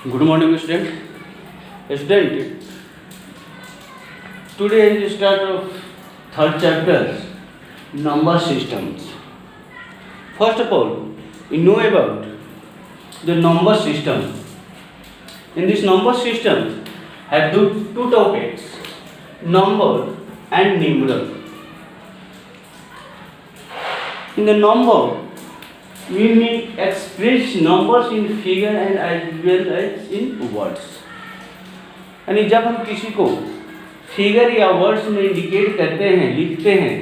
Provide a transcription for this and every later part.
Good morning, student. Student, today is the start of third chapter, number systems. First of all, you know about the number system. In this number system, have two topics, number and numeral. In the number, we may express numbers in figure and as well as in words. यानी जब हम किसी को figure या words में indicate करते हैं, लिखते हैं,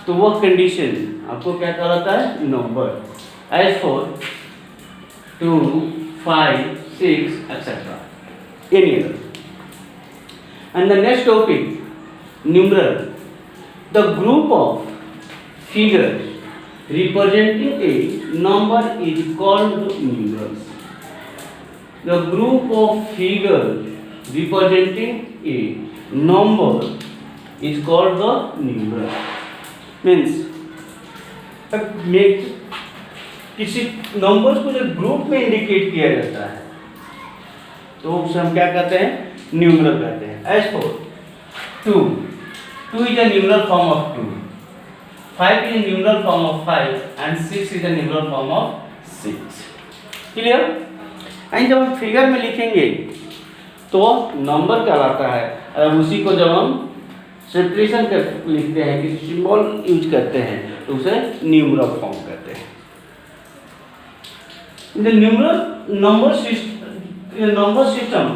तो वह कंडीशन आपको क्या कहलाता है? Number. As for 2, 5, 6 etc. Any other. And the next topic, numeral, the group of figures representing a number is called numerals. The group of figures representing a number is called the numeral. Means किसी numbers को जब group में indicate किया जाता है तो उसे हम क्या कहते हैं? न्यूमरल कहते हैं। As for 2 is a numeral form of 2, 5 is a numeral form of 5 and 6 is a numeral form of 6. Clear? And जब हम फिगर में लिखेंगे तो नंबर कहलाता है, और उसी को जब हम सेपरेशन कर लिखते हैं, किसी सिंबल यूज करते हैं तो उसे न्यूमरल फॉर्म कहते हैं। The numeral number system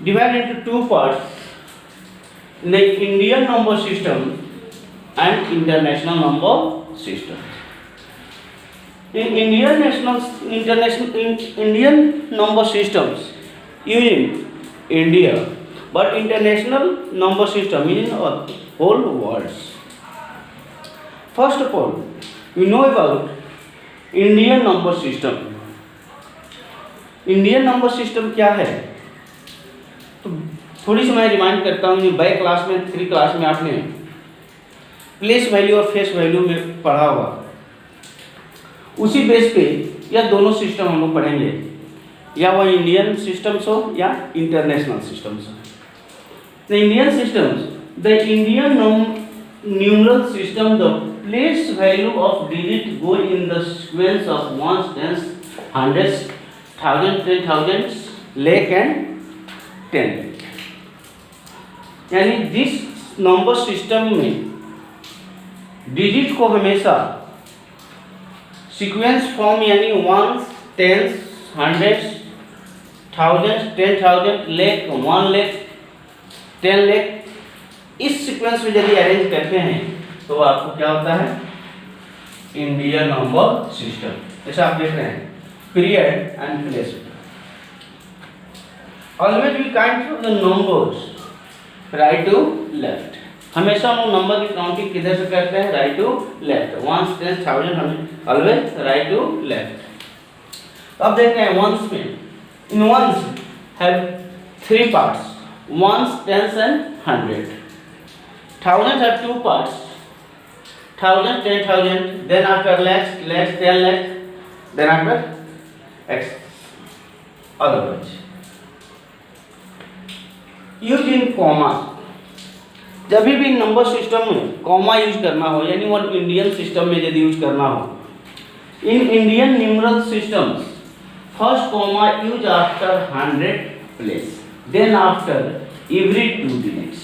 divide into two parts, the Indian number system and international number system. In Indian number systems used in India, but international number system is in whole world. First of all, we know about Indian number system. Indian number system क्या है? तो थोड़ी सी मैं remind करता हूँ। Back class में 3 class में आपने प्लेस वैल्यू और फेस वैल्यू में पढ़ा हुआ, उसी बेस पे यह दोनों सिस्टम हम लोग पढ़ेंगे, या वह इंडियन सिस्टम्स हो या इंटरनेशनल सिस्टम्स हो। The Indian systems, the Indian numeral system, the place value of digit go in the sequence of ones, tens, hundreds, thousand, 10,000, lakh and 10। यानी जिस नंबर सिस्टम में डिजिट को हमेशा सीक्वेंस फॉर्म यानी ones, tens, hundreds, thousands, 10,000, lakh, 1 lakh, 10 lakh, इस sequence में यदि arrange करते हैं तो आपको क्या होता है? Indian number system. जैसे आप देख रहे हैं, period and place. Always we count the numbers right to left. हमेशा हम नंबर की काउंटिंग किधर से करते हैं? Right to left. 1, 10, 1000 हमें ऑलवेज राइट टू लेफ्ट। अब देखते हैं वंस में, in ones have 3 parts, ones, tens and 100। Thousand have 2 parts, 1000, 10,000, then after lakhs, 10 lakh, then after x otherwise। Use in comma, जब भी नंबर सिस्टम में comma use करना हो, यानी वो इंडियन सिस्टम में यदि यूज करना हो, in Indian numeral systems first comma use after 100 place, then after every 2 digits.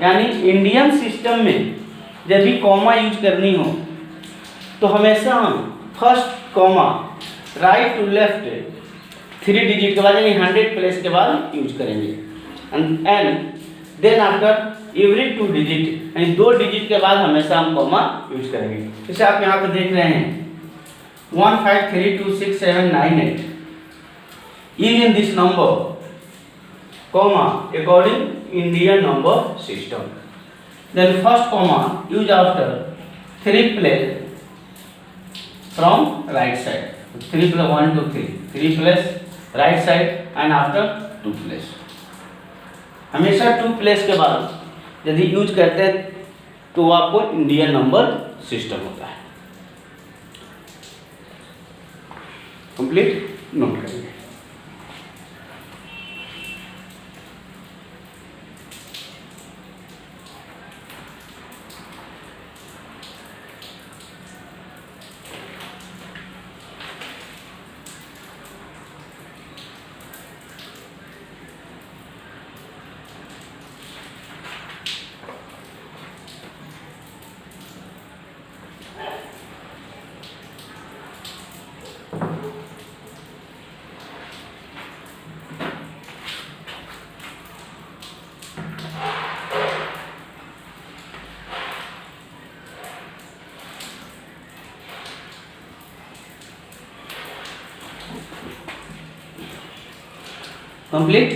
यानी इंडियन सिस्टम में जब भी कॉमा यूज करनी हो तो हमेशा हम first comma right to left 3 digit के बाद यानी 100 प्लेस के बाद यूज करेंगे, and then after every 2 digit यानी 2 डिजिट के बाद हमेशा हम कॉमा यूज करेंगे। जैसे आप यहाँ पे देख रहे हैं 1, 5, 3, 2, 6, 7, 9, 8 is in this number comma according Indian number system. Then first comma use after 3 place from right side, 3 plus 1, 2, 3 place right side and after 2 place. हमेशा 2 प्लेस के बाद यदि यूज करते हैं तो आपको इंडियन नंबर सिस्टम होता है। कंप्लीट नोट करेंगे। Complete.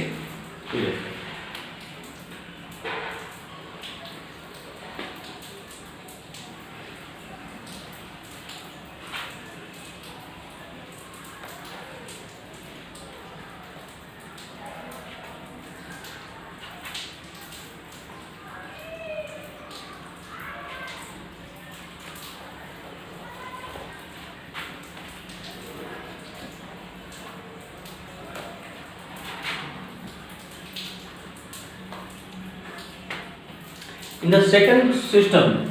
In the second system,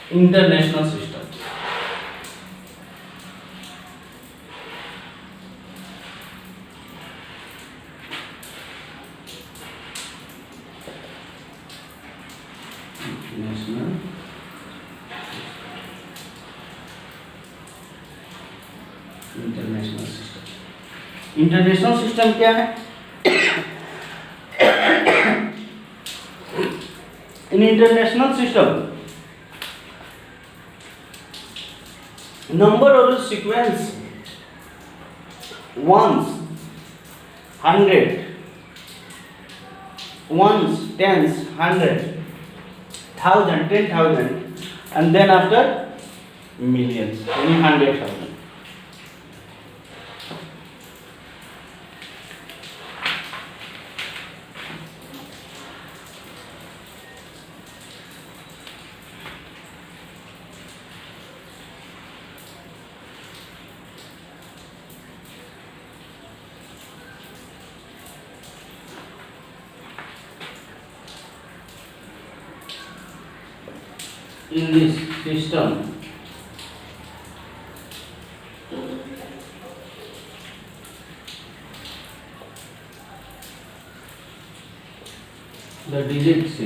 international system. International system. International system क्या है? In international system, number of the sequence ones, 100, ones, tens, 100, 1000, 10,000, and then after millions, meaning 100,000. In this system, the digits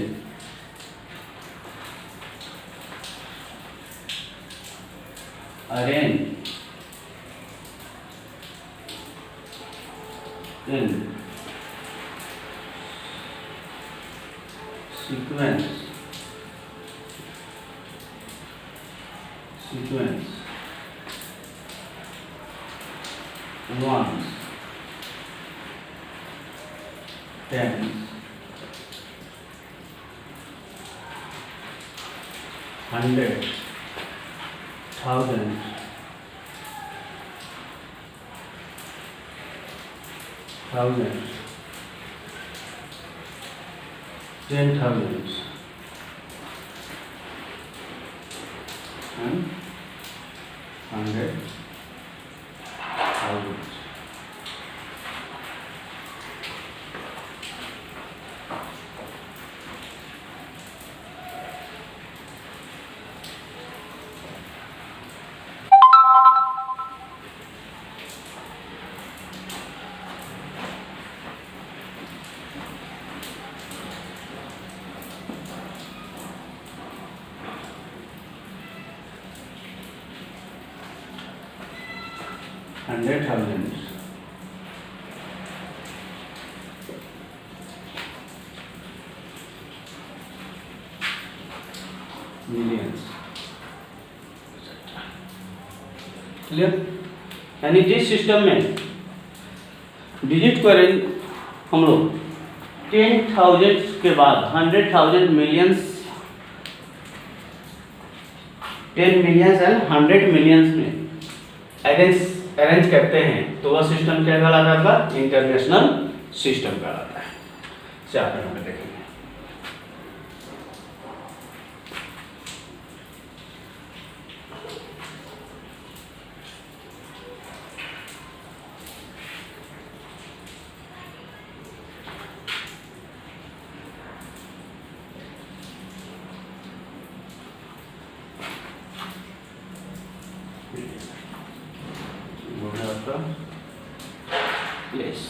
arranged in sequence ones, tens, 100, 1000, thousands, 10,000s, and 100,000s. Hundred thousands, millions, clear? यानी जिस system में digit को arrange हम लोग 10,000 के बाद 100,000, millions, 10 millions and 100 millions में arrange करते हैं तो वह सिस्टम क्या कहलाता है? आपका इंटरनेशनल सिस्टम कहलाता है। चैप्टर नंबर देखेंगे। yes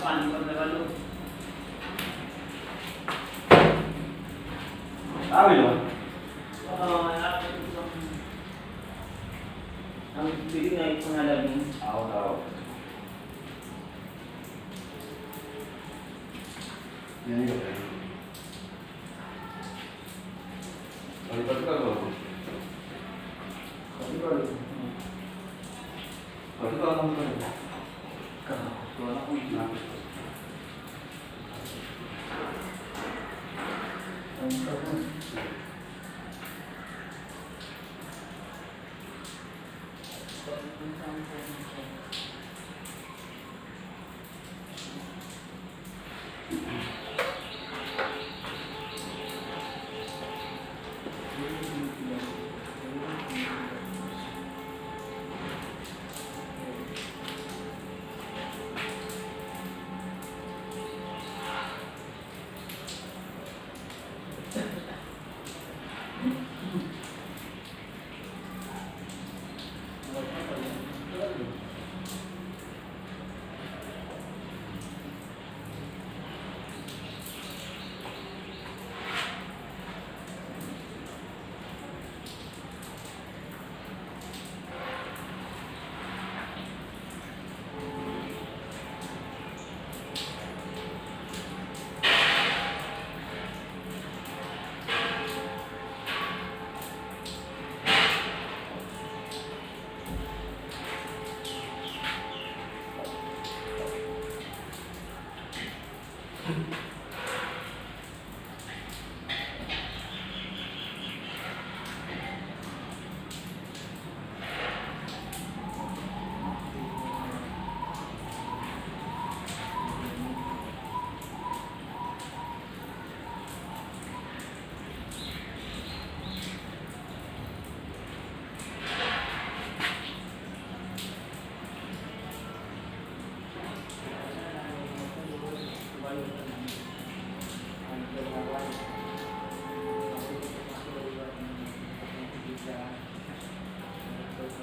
पानी बंद कर लो। आ गई हम फ्री नहीं खाना लगी। आओ आओ नहीं हो रहा और कट कर दो कट कर दो कट कर हम कर कहां तो ना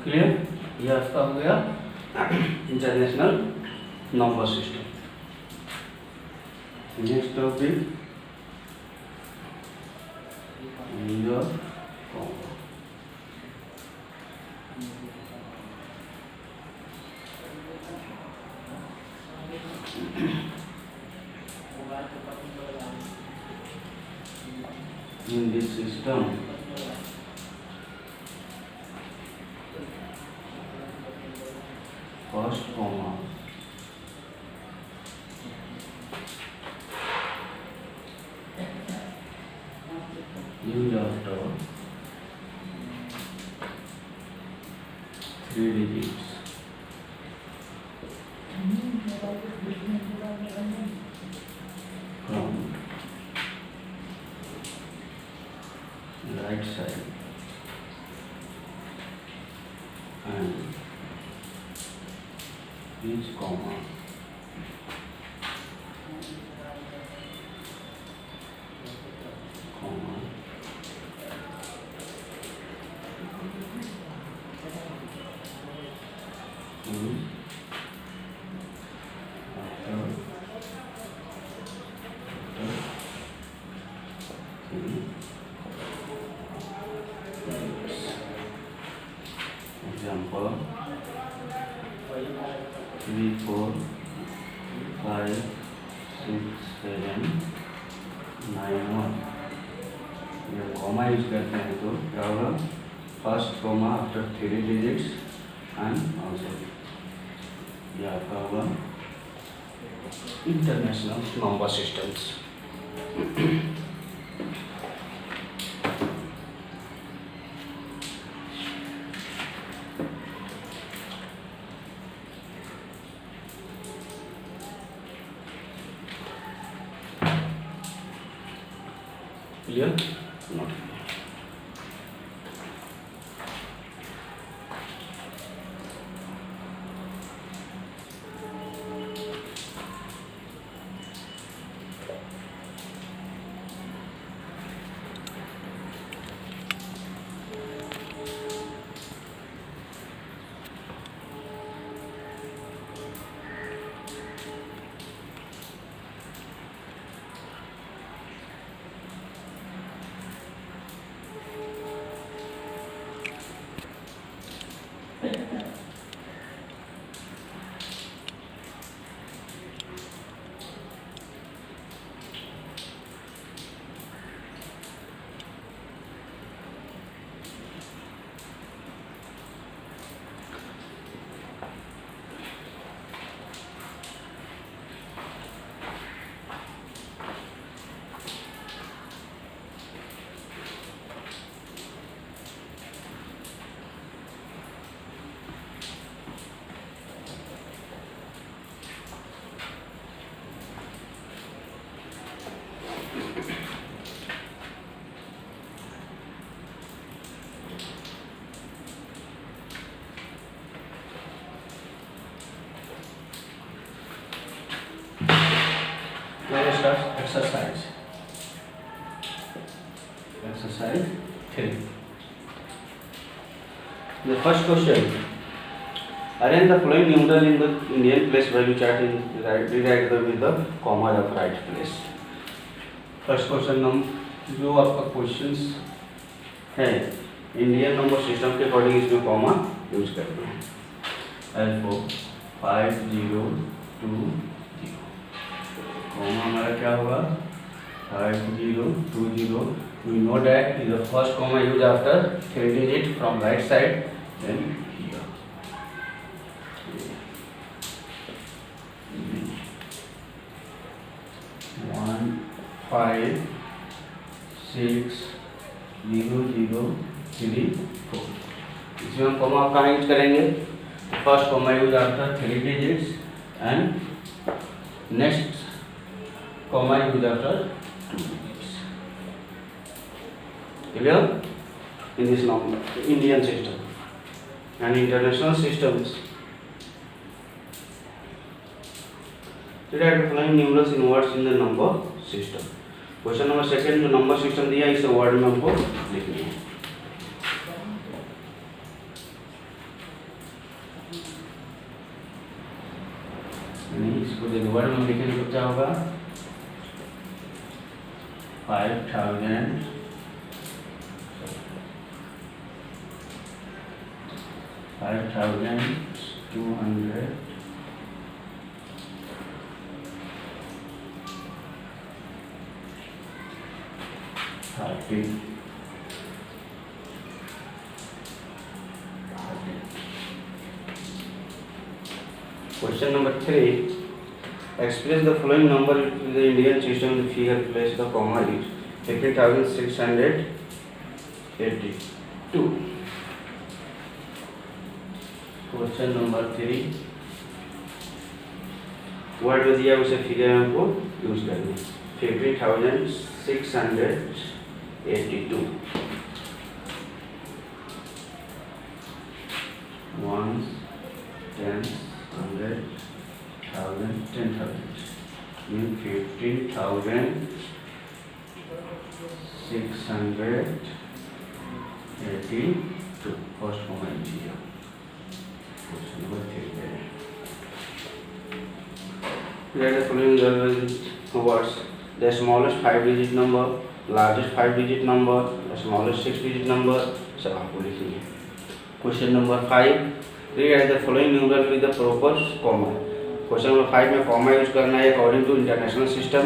क्लियर। ये आपका हो गया international number system. Next topic Indian in this system first comma use after 3 digits from right side and each comma comma use after 3 example 3 4 5 6 7 9 1 ये कॉमा यूज करते हैं तो क्या होगा first comma after 3 digits and also ये आपका होगा international number systems. Clear? Note The first question. Arrange the following numeral in the Indian place value chart in rewrite them with the comma of right place. First question हम जो आपका questions है Indian number system के according इसमें comma use करना है. L4 5020 comma हमारा क्या होगा 5020. We know that is the first comma used after 3 digit from right side, then here 1 5 6 0 0 3 4. इसमें हम कॉमा कहाँ यूज करेंगे? First comma use after 3 digits and next comma use after 2 digits. Clear? In this number Indian system and international systems. Write the following numerals in words in the number system. Question number second जो number system दिया इसे word में हमको लिखनी है. इसको देखो word में लिखने को क्या होगा 5000 5200 30. Question number 3. Express the following number in the Indian system in the figure. Place the comma is 50,682. Question number 3. Word में दिया उसे फिगर में हमको यूज करना है 50,682. 1 10 100 1000 10,000 mean 15,682. First comma is here. Question number 3. Write the following words. The smallest 5-digit number, largest 5-digit number, the smallest 6-digit number. सब आपको लिखनी है. Question number 5. Rewrite the following numeral with the proper comma. Question number 5 में comma use करना है according to international system.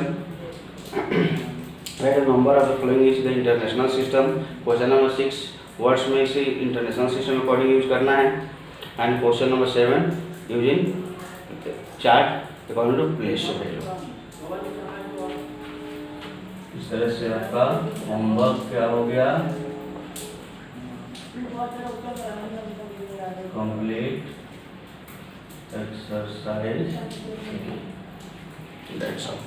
Write the number of the following is the international system. Question number 6 words में इसे international system according use करना है. And question number 7 using chart according to place value. इस तरह से आपका होमवर्क क्या हो गया कंप्लीट एक्सरसाइज. That's all.